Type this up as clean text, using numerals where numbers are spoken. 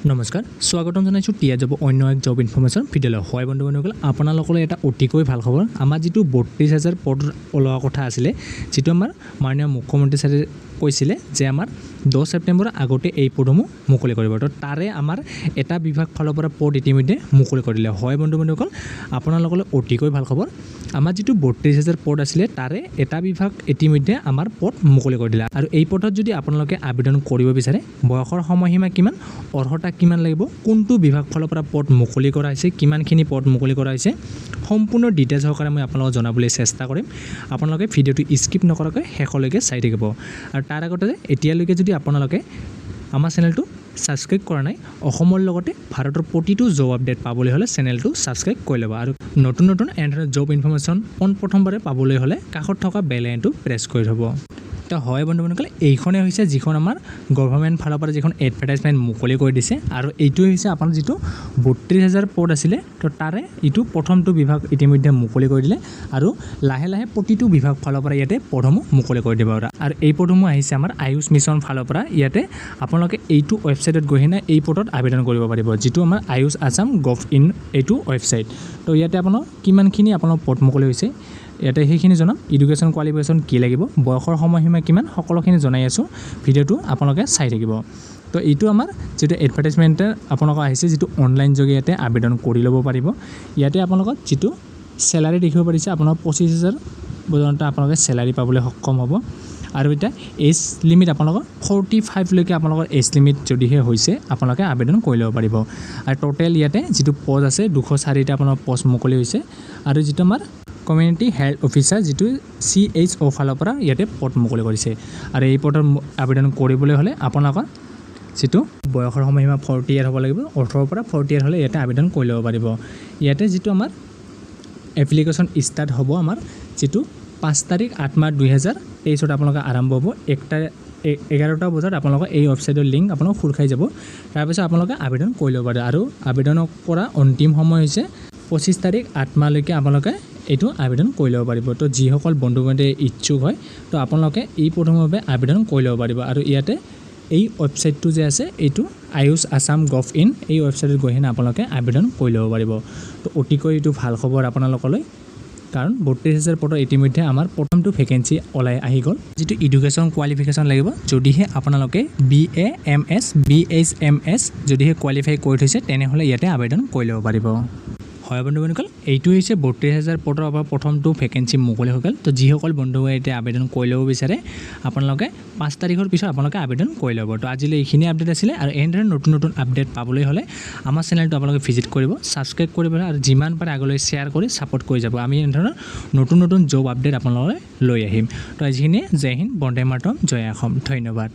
নমস্কাৰ স্বাগতম জনাইছোঁ টিয়া জব অন্য এক জব ইনফৰমেশ্যন ভিডিঅ'লৈ হয় বন্ধুসকল আপোনালোকলৈ এটা অতিকৈ ভাল খবৰ আমাৰ যিটো ৩২,০০০ পদ ওলোৱা কথা আছিলে যিটো আমাৰ মাননীয় মুখ্যমন্ত্ৰী ছাৰে কৈছিলে যে আমাৰ 10 ছেপ্টেম্বৰৰ আগতে এই পদসমূহ মুকলি কৰিব তো তাৰে আমাৰ এটা বিভাগ ফালৰ পৰা পদ ইতিমধ্যে মুকলি কৰিলে হয় বন্ধুসকল আপোনালোকলৈ অতিকৈ ভাল খবৰ আমাৰ যিটো ৩২,০০০ পদ আছিলে তাৰে এটা বিভাগ ইতিমধ্যে আমাৰ পদ মুকলি কৰি দিলে আৰু এই পদত যদি আপোনালোকে আবেদন কৰিব বিচাৰে বয়সৰ সময়সীমা কিমান অৰ্হতা কিমান লাগিব কোনটো বিভাগ ফালৰ পৰা পদ মুকলি কৰা হৈছে কিমানখিনি পদ মুকলি কৰা হৈছে সম্পূৰ্ণ ডিটেইলছ সহকাৰে মই আপোনালোকক জনাবলৈ চেষ্টা কৰিম আপোনালোকে ভিডিঅ'টো স্কিপ নকৰাকৈ শেষলৈকে চাই থাকিব আৰু তাৰ আগতে এতিয়ালৈকে যদি আপোনালোকে আমাৰ চেনেলটো সাবস্ক্ৰাইব কৰা নাই অসমৰ লগতে ভাৰতৰ প্ৰতিটো জব আপডেট পাবলৈ হলে চেনেলটো সাবস্ক্ৰাইব কৰি ল'ব আৰু নতুন নতুন এন্ড জব ইনফৰমেশ্যন প্ৰথমবাৰে পাবলৈ হলে কাষত থকা বেল আইকনটো প্ৰেছ কৰি থব তো হয় বন্ধুসকল এইখনে হৈছে যিখন আমাৰ গভৰ্ণমেণ্ট ফালৰ পৰা যিখন এডভাৰটাইজমেণ্ট মুকলি কৰি দিছে আৰু এইটোৱে হৈছে আপোনাৰ যিটো ৩২,০০০ পদ আছিলে তো তাৰে এইটো প্ৰথমটো বিভাগ ইতিমধ্যে মুকলি কৰি দিলে আৰু লাহে লাহে প্ৰতিটো বিভাগ ফালৰ পৰা ইয়াতে পদসমূহ মুকলি কৰি দিব আৰু এই পদসমূহ আহিছে আমাৰ আয়ুষ মিছন ফালৰ পৰা ইয়াতে আপোনালোকে এইটো ৱেবছাইটত গৈ কিনে এই পদত আবেদন কৰিব পাৰিব যিটো আমাৰ আয়ুষ আছাম govt এইটো ৱেবছাইট তো ইয়াতে আপোনাৰ কিমানখিনি আপোনাৰ পদ মুকলি হৈছে ইয়াতে সেইখিনি জনাম এডুকেশ্যন কোৱালিফিকেশ্যন কি লাগিব বয়সৰ সময়সীমা কিমান সকলোখিনি জনাই আছোঁ ভিডিঅ'টো আপোনালোকে চাই থাকিব তো এইটো আমাৰ যেটো এডভাৰটাইজমেণ্ট আপোনালোকক আহিছে যেটো অনলাইন যোগে ইয়াতে আবেদন কৰি ল'ব পাৰিব ইয়াতে আপোনালোকক যেটো স্যালাৰি দেখিব পাৰিছে আপোনাক ২৫,০০০ পৰ্যন্ত আপোনালোকে স্যালাৰি পাবলৈ সক্ষম হ'ব আৰু এটা এজ লিমিট আপোনালোকৰ 45 লৈকে আপোনালোকৰ এজ লিমিট যদিহে হৈছে আপোনালোকে আবেদন কৰি ল'ব পাৰিব আৰু টোটেল ইয়াতে যেটো পদ আছে 204টা আপোনাৰ পষ্ট মুকলি হৈছে আৰু যেটো আমাৰ কমিউনিটি হেল্থ অফিচাৰ যেটো CHO ফালৰ পৰা ইয়াতে পদ মুকলি কৰিছে আৰু এই পদৰ আবেদন কৰিবলৈ হলে আপোনালোকৰ যেটো বয়সৰ সময়সীমা 40 ইয়াৰ হ'ব লাগিব 18 পৰা 40 ইয়াৰ হলে ইয়াতে আবেদন কৰি ল'ব পাৰিব ইয়াতে যেটো আমাৰ এপ্লিকেশ্যন ষ্টাৰ্ট হ'ব আমাৰ যেটো 5 তাৰিখ 8 মাৰ্চ 2023 আপোনালোকে আৰম্ভ হ'ব 11টা বজাত আপোনালোকে এই ৱেবছাইটৰ লিংক আপোনালোক খোল খাই যাব তাৰ পিছত আপোনালোকে আবেদন কৰি ল'ব পাৰে আৰু আবেদন কৰা অন্তিম সময় হৈছে 25 তাৰিখ 8 মাহলৈকে আপোনালোকে এইটো আবেদন কৰি ল'ব পাৰিব তো যিসকল বন্ধু-বান্ধৱে ইচ্ছুক হয় তো আপোনালোকে এই প্ৰথমভাৱে আবেদন কৰি ল'ব পাৰিব আৰু ইয়াতে এই ৱেবছাইটটো যে আছে এইটো আয়ুষ আছাম govt এই ৱেবছাইটত গৈ কিনে আপোনালোকে আবেদন কৰি ল'ব পাৰিব তো অতিকৈ এইটো ভাল খবৰ আপোনালোকলৈ কাৰণ ৩২,০০০ পদৰ ইতিমধ্যে আমাৰ প্ৰথমটো ভেকেন্সি ওলাই আহি গ'ল যেটো এডুকেশ্যন কোৱালিফিকেশ্যন লাগিব যদিহে আপোনালোকে BA MS BHMS যদিহে কোৱালিফাই কৰি থৈছে তেনেহ'লে ইয়াতে আবেদন কৰি ল'ব পাৰিব হয় বন্ধুসকল এইটো হৈছে ৩২,০০০ পদৰ প্ৰথমটো ভেকেন্সি মুকলি হৈ গ'ল তো যিসকল বন্ধুৱে এতিয়া আবেদন কৰি ল'ব বিচাৰে আপোনালোকে 5 তাৰিখৰ পিছত আপোনালোকে আবেদন কৰি ল'ব তো আজিলৈ এইখিনি আপডেট আছিলে আৰু এনেদৰে নতুন নতুন আপডেট পাবলৈ হ'লে আমাৰ চেনেলটো আপোনালোকে ভিজিট কৰিব সাবস্ক্ৰাইব কৰিব আৰু যিমান পাৰে আগলৈ শ্বেয়াৰ কৰি সাপোৰ্ট কৰি যাব আমি এনেধৰণৰ নতুন নতুন জব আপডেট আপোনালোকলৈ লৈ আহিম তো আজিখিনি জয় হিন্দ বন্দে মাতৰম জয় অসম ধন্যবাদ